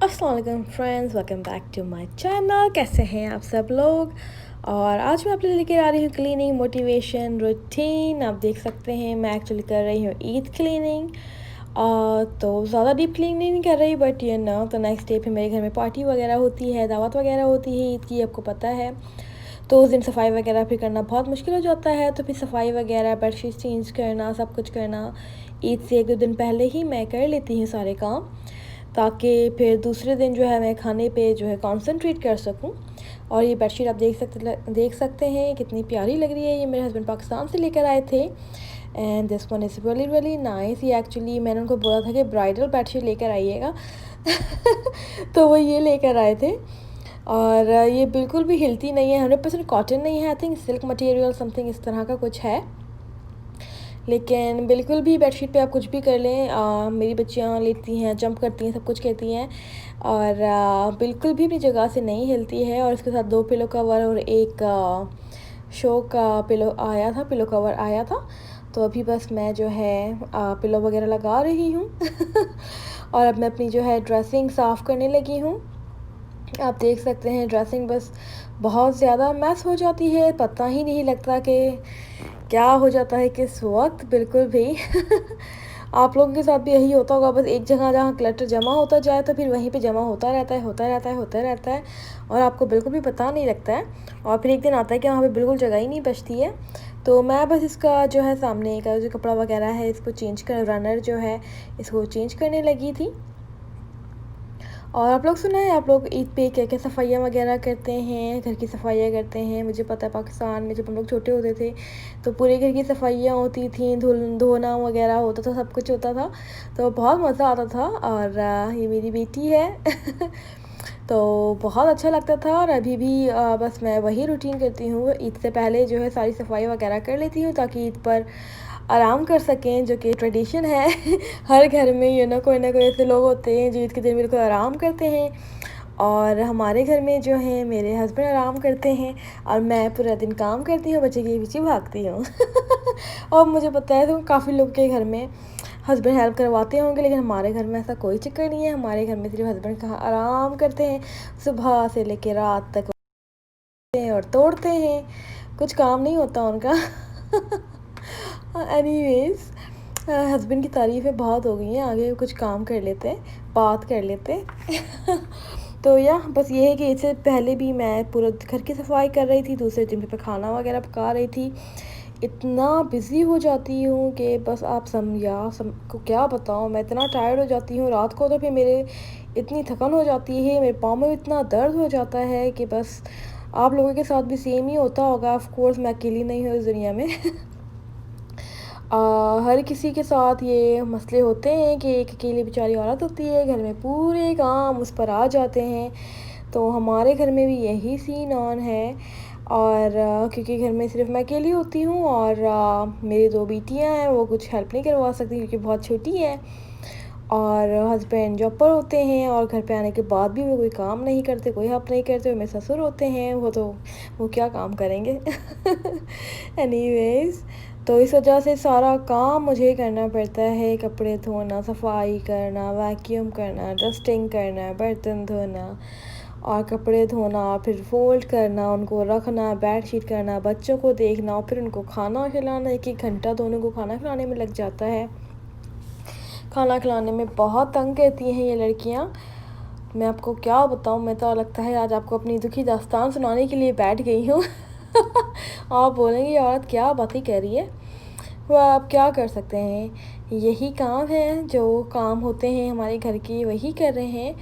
अस्सलाम वालेकुम friends, welcome back to my channel. कैसे हैं आप सब लोग। और आज मैं आप लिए लेकर आ रही हूँ क्लीनिंग मोटिवेशन रूटीन। आप देख सकते हैं मैं एक्चुअली कर रही हूँ ईद क्लीनिंग। तो ज़्यादा डीप क्लीनिंग नहीं कर रही, बट तो नेक्स्ट डे फिर मेरे घर में पार्टी वगैरह होती है, दावत वगैरह होती है ईद की, आपको पता है। तो उस दिन सफाई वगैरह फिर करना बहुत मुश्किल हो जाता है। तो फिर सफाई वगैरह, बेडशीट चेंज करना, सब कुछ करना ईद से 1-2 दिन पहले ही मैं कर लेती हूँ सारे काम, ताकि फिर दूसरे दिन जो है मैं खाने पे जो है कंसंट्रेट कर सकूं। और ये बेडशीट आप देख सकते हैं कितनी प्यारी लग रही है। ये मेरे हस्बैंड पाकिस्तान से लेकर आए थे and this one is really really nice. ये एक्चुअली मैंने उनको बोला था कि ब्राइडल बेडशीट लेकर आइएगा तो वो ये लेकर आए थे। और ये बिल्कुल भी हिलती नहीं है, 100% कॉटन नहीं है, I think silk material something इस तरह का कुछ है। लेकिन बिल्कुल भी बेडशीट पे आप कुछ भी कर लें, मेरी बच्चियाँ लेती हैं, जंप करती हैं, सब कुछ कहती हैं, और बिल्कुल भी अपनी जगह से नहीं हिलती है। और इसके साथ 2 पिलो कवर और एक शो का पिलो कवर आया था। तो अभी बस मैं जो है पिलो वगैरह लगा रही हूँ और अब मैं अपनी जो है ड्रेसिंग साफ़ करने लगी हूँ। आप देख सकते हैं ड्रेसिंग बस बहुत ज़्यादा मैस हो जाती है, पता ही नहीं लगता कि क्या हो जाता है किस वक्त, बिल्कुल भी आप लोगों के साथ भी यही होता होगा। बस एक जगह जहाँ क्लटर जमा होता जाए तो फिर वहीं पे जमा होता रहता है, होता रहता है, होता रहता है, और आपको बिल्कुल भी पता नहीं लगता है। और फिर एक दिन आता है कि वहाँ पे बिल्कुल जगह ही नहीं बचती है। तो मैं बस इसका जो है सामने का जो कपड़ा वगैरह है इसको चेंज कर, रनर जो है इसको चेंज करने लगी थी। और आप लोग सुना है, आप लोग ईद पे क्या क्या सफाइयाँ वगैरह करते हैं, घर की सफाइयाँ करते हैं। मुझे पता है पाकिस्तान में जब हम लोग छोटे होते थे तो पूरे घर की सफाइयाँ होती थी, धोना वगैरह होता था, सब कुछ होता था, तो बहुत मज़ा आता था। और ये मेरी बेटी है तो बहुत अच्छा लगता था। और अभी भी बस मैं वही रूटीन करती हूँ, ईद से पहले जो है सारी सफाई वगैरह कर लेती हूँ ताकि ईद पर आराम कर सकें, जो कि ट्रेडिशन है हर घर में कोई ना कोई ऐसे लोग होते हैं जो ईद के दिन बिल्कुल आराम करते हैं। और हमारे घर में जो है मेरे हस्बैंड आराम करते हैं और मैं पूरा दिन काम करती हूँ, बच्चे के पीछे भागती हूँ और मुझे पता है तो काफ़ी लोग के घर में हस्बैंड हेल्प करवाते होंगे, लेकिन हमारे घर में ऐसा कोई चक्कर नहीं है। हमारे घर में सिर्फ हस्बैंड कहाँ आराम करते हैं, सुबह से लेकर रात तक और तोड़ते हैं, कुछ काम नहीं होता उनका एनीवेज, हस्बैंड की तारीफ़ें बहुत हो गई हैं, आगे कुछ काम कर लेते, बात कर लेते तो बस ये है कि इससे पहले भी मैं पूरा घर की सफाई कर रही थी, दूसरे दिन पे खाना वगैरह पका रही थी। इतना बिज़ी हो जाती हूँ कि बस आप को क्या बताऊँ, मैं इतना टायर्ड हो जाती हूँ रात को। तो फिर मेरे इतनी थकन हो जाती है, मेरे पाँव में इतना दर्द हो जाता है कि बस आप लोगों के साथ भी सेम ही होता होगा। ऑफ कोर्स मैं अकेली नहीं हूँ इस दुनिया में हर किसी के साथ ये मसले होते हैं कि एक अकेली बेचारी औरत होती है, घर में पूरे काम उस पर आ जाते हैं। तो हमारे घर में भी यही सीन ऑन है। और क्योंकि घर में सिर्फ मैं अकेली होती हूँ और मेरी 2 बेटियाँ हैं, वो कुछ हेल्प नहीं करवा सकती क्योंकि बहुत छोटी है। और हस्बैंड जॉब पर होते हैं और घर पे आने के बाद भी वो कोई काम नहीं करते, कोई हेल्प नहीं करते। और मेरे ससुर होते हैं, वो क्या काम करेंगे एनीवेज, तो इस वजह से सारा काम मुझे करना पड़ता है, कपड़े धोना, सफाई करना, वैक्यूम करना, डस्टिंग करना, बर्तन धोना और कपड़े धोना, फिर फोल्ड करना, उनको रखना, बेड शीट करना, बच्चों को देखना और फिर उनको खाना खिलाना। 1-1 घंटा दोनों को खाना खिलाने में लग जाता है। खाना खिलाने में बहुत तंग करती हैं ये लड़कियाँ, मैं आपको क्या बताऊँ। मैं तो लगता है आज आपको अपनी दुखी दास्तान सुनाने के लिए बैठ गई हूँ आप बोलेंगे औरत क्या बातें कह रही है। वह आप क्या कर सकते हैं, यही काम है, जो काम होते हैं हमारे घर के वही कर रहे हैं।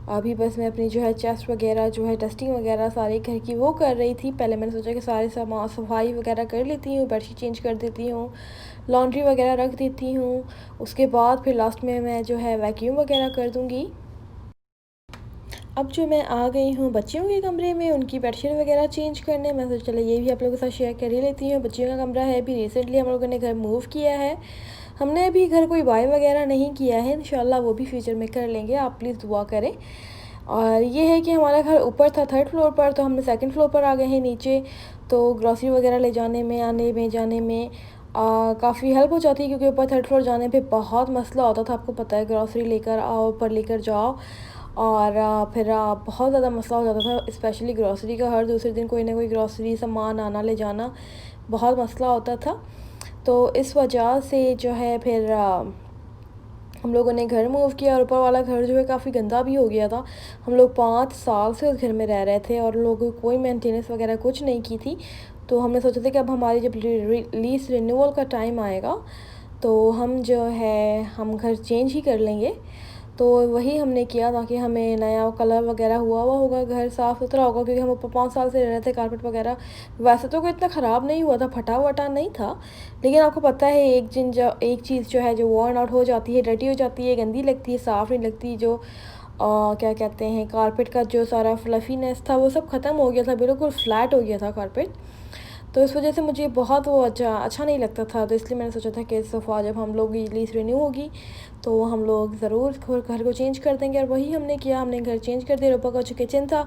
अभी बस मैं अपनी जो है चेस्ट वगैरह जो है डस्टिंग वगैरह सारे घर की वो कर रही थी। पहले मैंने सोचा कि सारे सामान सफाई वगैरह कर लेती हूँ, बेडशीट चेंज कर देती हूँ, लॉन्ड्री वगैरह रख देती हूँ, उसके बाद फिर लास्ट में मैं जो है वैक्यूम वगैरह कर दूँगी। अब जो मैं आ गई हूँ बच्चियों के कमरे में उनकी बेडशीट वगैरह चेंज करने। मैं सोचा चलो ये भी आप लोगों के साथ शेयर कर ही लेती हूँ। बच्चियों का कमरा है, अभी रिसेंटली हम लोगों ने घर मूव किया है, हमने अभी घर कोई बाय वगैरह नहीं किया है, इंशाल्लाह वो भी फ्यूचर में कर लेंगे, आप प्लीज़ दुआ करें। और ये है कि हमारा घर ऊपर था 3rd फ्लोर पर, तो हमने 2nd फ्लोर पर आ गए हैं नीचे। तो ग्रॉसरी वगैरह ले जाने में, आने में, जाने में काफ़ी हेल्प हो जाती है, क्योंकि ऊपर 3rd फ्लोर जाने पे बहुत मसला होता था, आपको पता है, ग्रॉसरी लेकर आओ, ऊपर लेकर जाओ। और फिर बहुत ज़्यादा मसला हो जाता था, स्पेशली ग्रॉसरी का। हर दूसरे दिन कोई ना कोई ग्रॉसरी सामान आना ले जाना बहुत मसला होता था। तो इस वजह से जो है फिर हम लोगों ने घर मूव किया, और ऊपर वाला घर जो है काफ़ी गंदा भी हो गया था। हम लोग 5 साल से उस घर में रह रहे थे और लोगों को कोई मेंटेनेंस वगैरह कुछ नहीं की थी। तो हमने सोचा था कि अब हमारी जब लीज़ रिन्यूअल का टाइम आएगा तो हम जो है हम घर चेंज ही कर लेंगे। तो वही हमने किया, ताकि हमें नया कलर वगैरह हुआ होगा, घर साफ़ सुथरा होगा, क्योंकि हम ऊपर 5 साल से रह रहे थे। कारपेट वगैरह वैसे तो कोई इतना ख़राब नहीं हुआ था, फटा वटा नहीं था, लेकिन आपको पता है एक चीज़ जो है जो वर्न आउट हो जाती है, डर्टी हो जाती है, गंदी लगती है, साफ़ नहीं लगती। जो क्या कहते हैं, कारपेट का जो सारा फ्लफ़ीनेस था वो सब ख़त्म हो गया था, बिल्कुल फ्लैट हो गया था कारपेट। तो इस वजह से मुझे बहुत वो अच्छा नहीं लगता था। तो इसलिए मैंने सोचा था कि इस दफ़ा जब हम लोग की लीज़ रिन्यू होगी तो हम लोग ज़रूर घर को चेंज कर देंगे, और वही हमने किया। हमने घर चेंज कर दिया। ऊपर का जो किचन था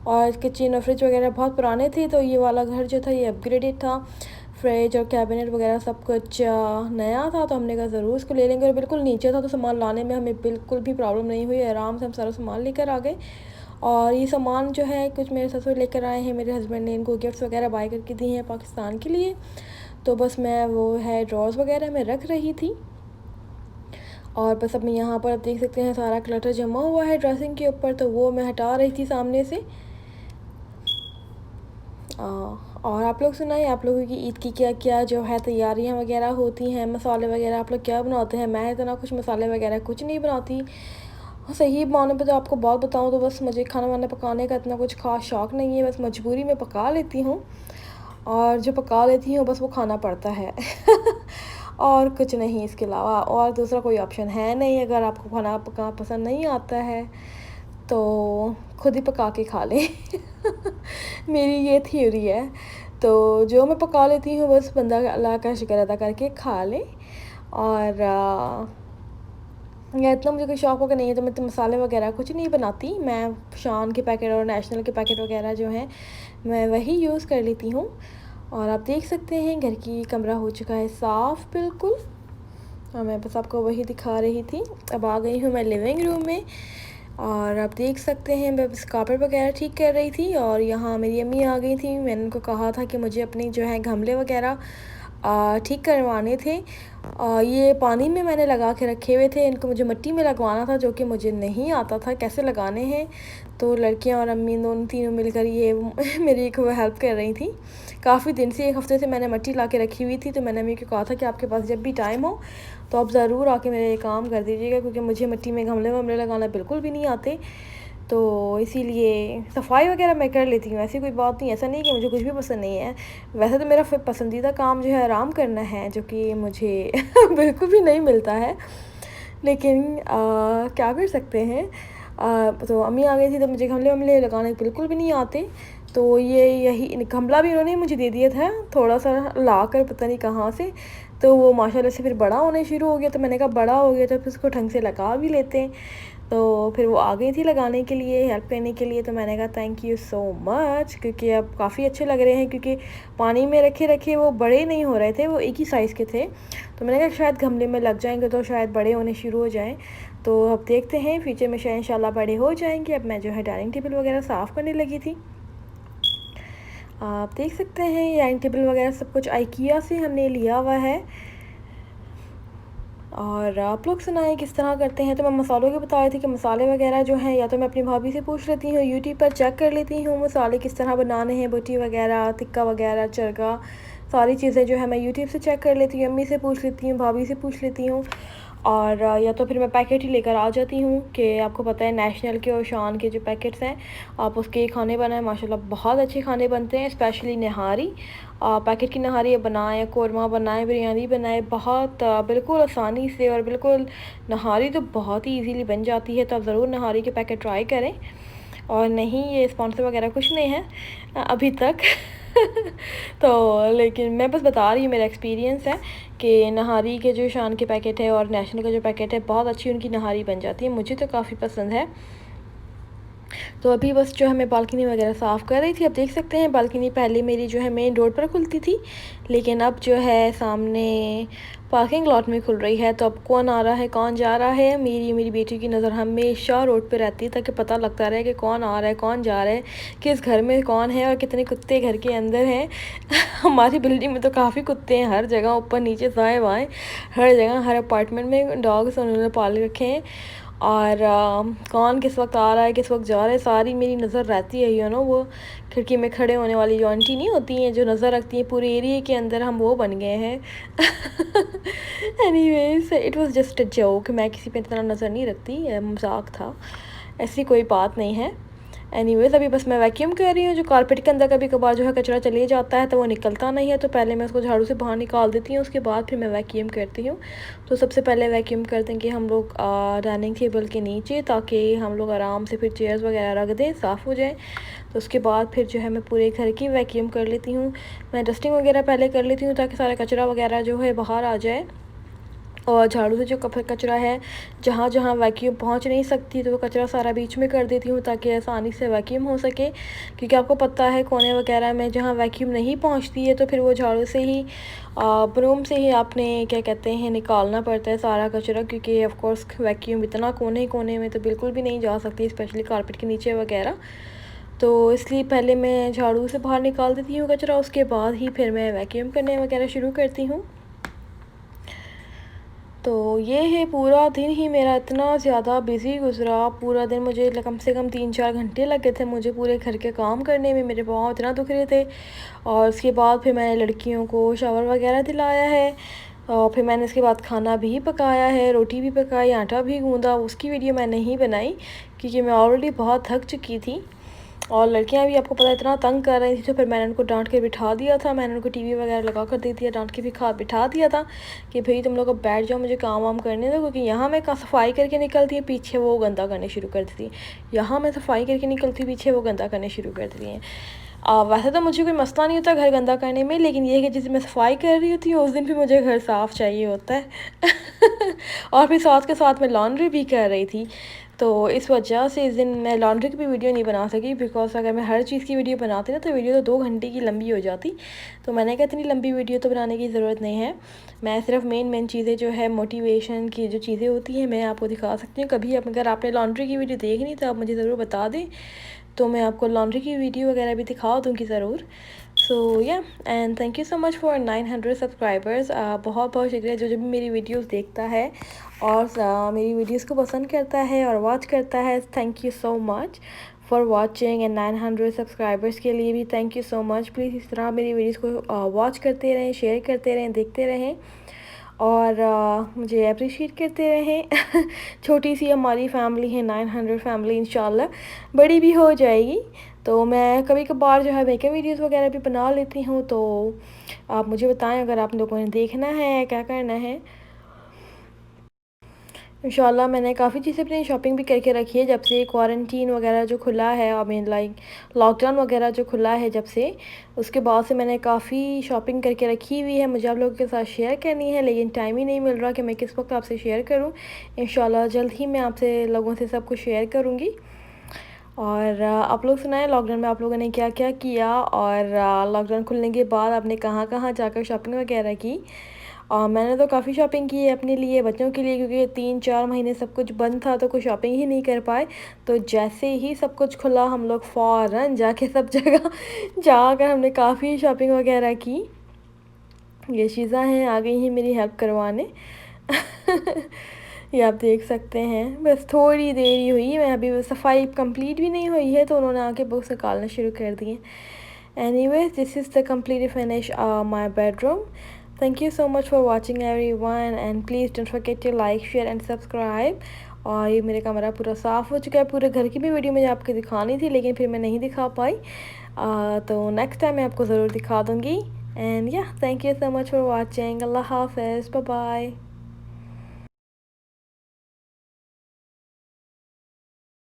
और किचन और फ्रिज वगैरह बहुत पुराने थे, तो ये वाला घर जो था ये अपग्रेडेड था। फ्रिज और कैबिनेट वगैरह सब कुछ नया था, तो हमने कहा ज़रूर इसको ले लेंगे। और बिल्कुल नीचे था, तो सामान लाने में हमें बिल्कुल भी प्रॉब्लम नहीं हुई, आराम से हम सारा सामान लेकर आ गए। और ये सामान जो है कुछ मेरे ससुर लेकर आए हैं, मेरे हस्बैंड ने इनको गिफ्ट्स वगैरह बाय करके दी हैं पाकिस्तान के लिए। तो बस मैं वो है ड्रॉर्स वगैरह में रख रही थी, और बस अब मैं यहाँ पर आप देख सकते हैं सारा क्लटर जमा हुआ है ड्रेसिंग के ऊपर, तो वो मैं हटा रही थी सामने से। और आप लोग सुनाइए, आप लोगों की ईद की क्या क्या जो है तैयारियाँ वगैरह होती हैं, मसाले वगैरह आप लोग क्या बनाते हैं। मैं इतना कुछ मसाले वगैरह कुछ नहीं बनाती। सही मानो पे तो आपको बात बताऊँ तो बस मुझे खाना वाना पकाने का इतना कुछ ख़ास शौक़ नहीं है, बस मजबूरी में पका लेती हूँ, और जो पका लेती हूँ बस वो खाना पड़ता है और कुछ नहीं इसके अलावा, और दूसरा कोई ऑप्शन है नहीं। अगर आपको खाना पका पसंद नहीं आता है तो खुद ही पका के खा लें मेरी ये थ्योरी है। तो जो मैं पका लेती हूँ बस बंदा अल्लाह का शुक्र अदा करके खा लें। और या इतना मुझे कोई शौक़ वगैरह नहीं है, तो मैं तो मसाले वगैरह कुछ नहीं बनाती। मैं शान के पैकेट और नेशनल के पैकेट वगैरह जो हैं मैं वही यूज़ कर लेती हूँ। और आप देख सकते हैं घर की कमरा हो चुका है साफ़ बिल्कुल, और मैं बस आपको वही दिखा रही थी। अब आ गई हूँ मैं लिविंग रूम में, और आप देख सकते हैं मैं बस कारपेट वगैरह ठीक कर रही थी, और यहाँ मेरी अम्मी आ गई थी। मैंने उनको कहा था कि मुझे अपनी जो है गमले वगैरह ठीक करवाने थे। ये पानी में मैंने लगा के रखे हुए थे, इनको मुझे मिट्टी में लगवाना था, जो कि मुझे नहीं आता था कैसे लगाने हैं। तो लड़कियां और अम्मी दोनों तीनों मिलकर ये मेरी एक हेल्प कर रही थी। काफ़ी दिन से, 1 हफ़्ते से मैंने मिट्टी ला के रखी हुई थी, तो मैंने अम्मी को कहा था कि आपके पास जब भी टाइम हो तो आप ज़रूर आके मेरे ये काम कर दीजिएगा, क्योंकि मुझे मिट्टी में गमले वमले लगाना बिल्कुल भी नहीं आते। तो इसीलिए सफाई वगैरह मैं कर लेती हूँ, ऐसी कोई बात नहीं। ऐसा नहीं कि मुझे कुछ भी पसंद नहीं है। वैसे तो मेरा पसंदीदा काम जो है आराम करना है, जो कि मुझे बिल्कुल भी नहीं मिलता है, लेकिन क्या कर सकते हैं। तो अम्मी आ गई थी, तो मुझे गमले वमले लगाने बिल्कुल भी नहीं आते। तो यही गमला भी उन्होंने मुझे दे दिया था थोड़ा सा ला कर, पता नहीं कहाँ से। तो वो माशाल्लाह से फिर बड़ा होने शुरू हो गया, तो मैंने कहा बड़ा हो गया तो फिर उसको ढंग से लगा भी लेते हैं। तो फिर वो आ गई थी लगाने के लिए, हेल्प करने के लिए। तो मैंने कहा थैंक यू सो मच, क्योंकि अब काफ़ी अच्छे लग रहे हैं, क्योंकि पानी में रखे रखे वो बड़े नहीं हो रहे थे, वो एक ही साइज़ के थे। तो मैंने कहा शायद गमले में लग जाएंगे तो शायद बड़े होने शुरू हो जाएं। तो अब देखते हैं फ्यूचर में शायद इंशाल्लाह बड़े हो जाएंगे। अब मैं जो है डाइनिंग टेबल वगैरह साफ़ करने लगी थी। आप देख सकते हैं डाइनिंग टेबल वगैरह सब कुछ IKEA से हमने लिया हुआ है। और आप लोग सुनाएं किस तरह करते हैं। तो मैं मसालों के बता रही थी कि मसाले वगैरह जो हैं या तो मैं अपनी भाभी से पूछ लेती हूँ, यूट्यूब पर चेक कर लेती हूँ मसाले किस तरह बनाने हैं, बोटी वगैरह, टिक्का वगैरह, चरगा, सारी चीज़ें जो है मैं यूट्यूब से चेक कर लेती हूँ, अम्मी से पूछ लेती हूँ, भाभी से पूछ लेती हूँ। और या तो फिर मैं पैकेट ही लेकर आ जाती हूँ, कि आपको पता है नेशनल के और शान के जो पैकेट्स हैं आप उसके खाने बनाएं, माशाल्लाह बहुत अच्छे खाने बनते हैं। स्पेशली नहारी, पैकेट की नहारी बनाएं, कौरमा बनाएं, बिरयानी बनाएं, बहुत बिल्कुल आसानी से, और बिल्कुल नहारी तो बहुत ही इजीली बन जाती है। तो आप ज़रूर नहारी के पैकेट ट्राई करें। और नहीं, ये स्पॉन्सर वगैरह कुछ नहीं है अभी तक तो लेकिन मैं बस बता रही हूँ, मेरा एक्सपीरियंस है कि नहारी के जो शान के पैकेट है और नेशनल का जो पैकेट है बहुत अच्छी उनकी नहारी बन जाती है, मुझे तो काफ़ी पसंद है। तो अभी बस जो है मैं बालकनी वगैरह साफ़ कर रही थी। अब देख सकते हैं बालकनी पहले मेरी जो है मेन रोड पर खुलती थी, लेकिन अब जो है सामने पार्किंग लॉट में खुल रही है। तो अब कौन आ रहा है कौन जा रहा है, मेरी बेटी की नज़र हमेशा रोड पे रहती है, ताकि पता लगता रहे कि कौन आ रहा है कौन जा रहा है, किस घर में कौन है और कितने कुत्ते घर के अंदर हैं। हमारी बिल्डिंग में तो काफ़ी कुत्ते हैं, हर जगह ऊपर नीचे दाएँ बाएँ, हर जगह हर अपार्टमेंट में डॉग्स उन्होंने पाल रखे हैं। और कौन किस वक्त आ रहा है किस वक्त जा रहा है सारी मेरी नज़र रहती है। वो खिड़की में खड़े होने वाली जो आंटी नहीं होती हैं जो नज़र रखती हैं पूरे एरिया के अंदर, हम वो बन गए हैं। Anyways it was just a joke, मैं किसी पे इतना नज़र नहीं रखती, मजाक था, ऐसी कोई बात नहीं है। एनीवेज अभी बस मैं वैक्यूम कर रही हूँ। जो कारपेट के अंदर कभी कभार जो है कचरा चले जाता है तो वो निकलता नहीं है, तो पहले मैं उसको झाड़ू से बाहर निकाल देती हूँ, उसके बाद फिर मैं वैक्यूम करती हूँ। तो सबसे पहले वैक्यूम करते हैं कि हम लोग डाइनिंग टेबल के नीचे, ताकि हम लोग आराम से फिर चेयर्स वगैरह रख दें, साफ़ हो जाए। तो उसके बाद फिर जो है मैं पूरे घर की वैक्यूम कर लेती हूँ। मैं डस्टिंग वगैरह पहले कर लेती हूँ ताकि सारा कचरा वगैरह जो है बाहर आ जाए। और झाड़ू से जो कचरा है जहाँ जहाँ वैक्यूम पहुँच नहीं सकती तो वो कचरा सारा बीच में कर देती हूँ, ताकि आसानी से वैक्यूम हो सके। क्योंकि आपको पता है कोने वगैरह में जहाँ वैक्यूम नहीं पहुँचती है तो फिर वो झाड़ू से ही ब्रूम से ही आपने क्या कहते हैं निकालना पड़ता है सारा कचरा, क्योंकि ऑफ कोर्स वैक्यूम इतना कोने कोने में तो बिल्कुल भी नहीं जा सकती, स्पेशली कारपेट के नीचे वगैरह। तो इसलिए पहले मैं झाड़ू से बाहर निकाल देती हूँ कचरा, उसके बाद ही फिर मैं वैक्यूम करने वगैरह शुरू करती हूँ। तो ये है पूरा दिन ही मेरा इतना ज़्यादा बिज़ी गुज़रा। पूरा दिन मुझे कम से कम 3-4 घंटे लगे थे मुझे पूरे घर के काम करने में, मेरे पाँव इतना दुख रहे थे। और उसके बाद फिर मैंने लड़कियों को शावर वगैरह दिलाया है, और फिर मैंने इसके बाद खाना भी पकाया है, रोटी भी पकाई, आटा भी गूँधा। उसकी वीडियो मैं नहीं बनाई क्योंकि मैं ऑलरेडी बहुत थक चुकी थी, और लड़कियां भी आपको पता इतना तंग कर रही थी। तो फिर मैंने उनको डांट के बिठा दिया था, मैंने उनको टीवी वगैरह लगा कर दे दिया, डांट के भी बिठा दिया था कि भाई तुम लोग अब बैठ जाओ, मुझे काम वाम करने दो। क्योंकि यहाँ मैं सफाई करके निकलती है, पीछे वो गंदा करने शुरू कर देती है। यहाँ मैं सफाई करके निकलती हूँ, पीछे वो गंदा करने शुरू कर देती हैं। वैसे तो मुझे कोई मसला नहीं होता घर गंदा करने में, लेकिन ये है कि जिस दिन मैं सफाई कर रही होती हूँ उस दिन भी मुझे घर साफ़ चाहिए होता है। और फिर साथ के साथ मैं लॉन्ड्री भी कर रही थी, तो इस वजह से इस दिन मैं लॉन्ड्री की भी वीडियो नहीं बना सकी। बिकॉज अगर मैं हर चीज़ की वीडियो बनाती ना तो वीडियो तो 2 घंटे की लंबी हो जाती। तो मैंने कहा इतनी लंबी वीडियो तो बनाने की ज़रूरत नहीं है, मैं सिर्फ मेन चीज़ें जो है मोटिवेशन की जो चीज़ें होती हैं मैं आपको दिखा सकती हूँ। कभी अगर आपने लॉन्ड्री की वीडियो देखनी तो आप मुझे ज़रूर बता दें, तो मैं आपको लॉन्ड्री की वीडियो वगैरह भी दिखा दूँगी ज़रूर। सो या and thank you so much for 900 subscribers. बहुत बहुत शुक्रिया जो भी मेरी वीडियोस देखता है और मेरी वीडियोस को पसंद करता है और वॉच करता है। Thank you so much for watching, and 900 subscribers के लिए भी thank you so much. Please इस तरह मेरी वीडियोस को वॉच करते रहें, शेयर करते रहें, देखते रहें और मुझे अप्रिशिएट करते रहें। छोटी सी हमारी फैमिली है 900 फैमिली, इंशाल्लाह बड़ी भी हो जाएगी। तो मैं कभी कभार जो है मेकअप वीडियोस वगैरह भी बना लेती हूँ, तो आप मुझे बताएं अगर आप लोगों ने देखना है क्या करना है। इंशाल्लाह मैंने काफ़ी चीज़ें अपनी शॉपिंग भी करके रखी है जब से क्वारंटीन वगैरह जो खुला है, आई मीन लाइक लॉकडाउन वगैरह जो खुला है जब से, उसके बाद से मैंने काफ़ी शॉपिंग करके रखी हुई है। मुझे आप लोगों के साथ शेयर करनी है, लेकिन टाइम ही नहीं मिल रहा कि मैं किस वक्त आपसे शेयर करूं। इंशाल्लाह जल्द ही मैं आपसे लोगों से सब कुछ शेयर करूँगी। और आप लोग सुनाएं लॉकडाउन में आप लोगों ने क्या क्या किया, और लॉकडाउन खुलने के बाद आपने कहाँ कहाँ जाकर शॉपिंग वगैरह की। मैंने तो काफ़ी शॉपिंग की है अपने लिए, बच्चों के लिए, क्योंकि 3-4 महीने सब कुछ बंद था तो कोई शॉपिंग ही नहीं कर पाए। तो जैसे ही सब कुछ खुला हम लोग फ़ौरन जाके सब जगह जाकर हमने काफ़ी शॉपिंग वगैरह की। ये चीज़ा हैं आ गई हैं मेरी हेल्प करवाने। ये आप देख सकते हैं, बस थोड़ी देर ही हुई, मैं अभी सफाई कंप्लीट भी नहीं हुई है तो उन्होंने आके बुक्स निकालना शुरू कर दिए। Anyways, this is the completely finished my bedroom. Thank you so much for watching everyone, and please don't forget to like, share and subscribe. और ये मेरे कमरा पूरा साफ़ हो चुका है। पूरे घर की भी वीडियो मुझे आपको दिखानी थी लेकिन फिर मैं नहीं दिखा पाई, तो नेक्स्ट टाइम मैं आपको ज़रूर दिखा दूँगी। एंड या thank you so much for watching. अल्लाह हाफ़िज़, बाय बाय।